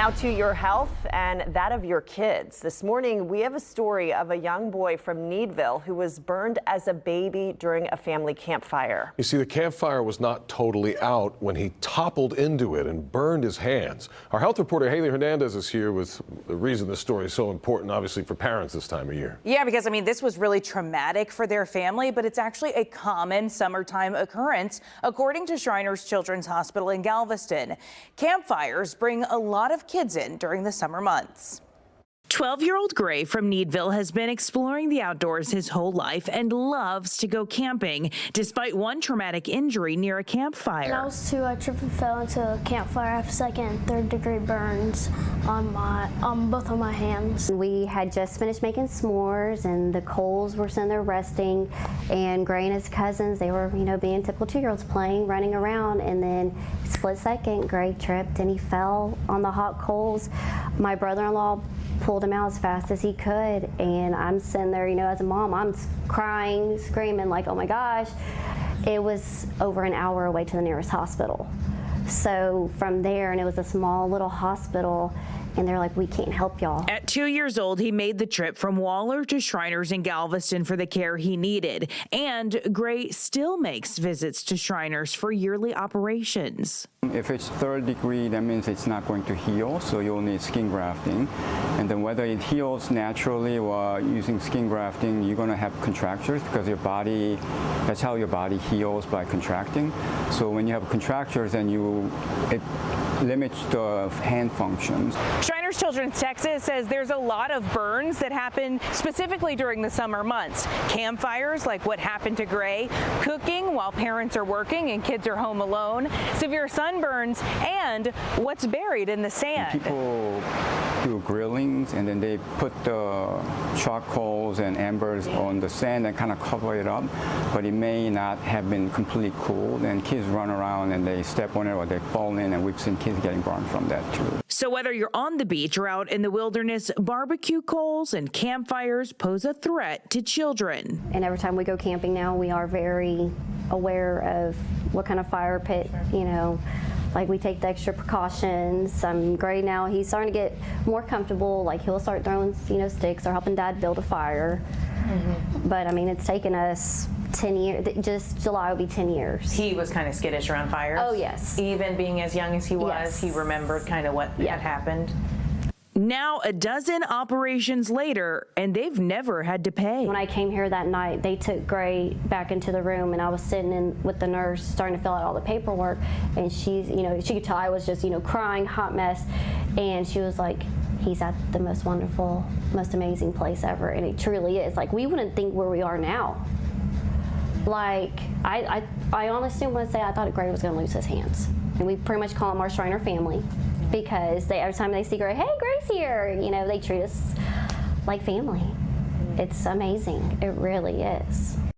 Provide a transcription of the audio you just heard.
Now to your health and that of your kids. This morning, we have a story of a young boy from Needville who was burned as a baby during a family campfire. You see, the campfire was not totally out when he toppled into it and burned his hands. Our health reporter, Haley Hernandez, is here with the reason this story is so important, obviously, for parents this time of year. Yeah, because, I mean, this was really traumatic for their family, but it's actually a common summertime occurrence, according to Shriners Children's Hospital in Galveston. Campfires bring a lot of kids in during the summer months. 12-year-old Gray from Needville has been exploring the outdoors his whole life and loves to go camping, despite one traumatic injury near a campfire. I was I tripped and fell into a campfire. I have second and third degree burns on both of my hands. We had just finished making s'mores and the coals were sitting there resting, and Gray and his cousins, they were, being typical 2-year-olds playing, running around, and then split second, Gray tripped and he fell on the hot coals. My brother-in-law pulled him out as fast as he could, and I'm sitting there, as a mom, I'm crying, screaming like, oh my gosh. It was over an hour away to the nearest hospital. So from there, and it was a small little hospital, and they're like, we can't help y'all. At 2 years old, he made the trip from Waller to Shriners in Galveston for the care he needed. And Gray still makes visits to Shriners for yearly operations. If it's third degree, that means it's not going to heal, so you'll need skin grafting. And then whether it heals naturally or using skin grafting, you're going to have contractures because your body, that's how your body heals, by contracting. So when you have contractures, then it limits the hand functions. Shriners Children's Texas says there's a lot of burns that happen specifically during the summer months. Campfires, like what happened to Gray, cooking while parents are working and kids are home alone, severe sunburns, and what's buried in the sand. People do grillings, and then they put the charcoals and embers on the sand and kind of cover it up, but it may not have been completely cooled, and kids run around and they step on it or they fall in, and we've seen kids getting burned from that too. So whether you're on the beach or out in the wilderness, barbecue coals and campfires pose a threat to children. And every time we go camping now, we are very aware of what kind of fire pit, like we take the extra precautions. Gray now, he's starting to get more comfortable, like he'll start throwing, sticks or helping Dad build a fire. But I mean, it's taken us 10 years, just July will be 10 years. He was kind of skittish around fires? Oh, yes. Even being as young as he was, yes. He remembered kind of what had happened? Now, a dozen operations later, and they've never had to pay. When I came here that night, they took Gray back into the room, and I was sitting in with the nurse starting to fill out all the paperwork, and she could tell I was just, crying, hot mess, and she was like, he's at the most wonderful, most amazing place ever, and it truly is. Like, we wouldn't think where we are now. Like, I honestly want to say I thought Gray was going to lose his hands. And we pretty much call him our Shriner family because every time they see Gray, hey, Gray's here, they treat us like family. It's amazing. It really is.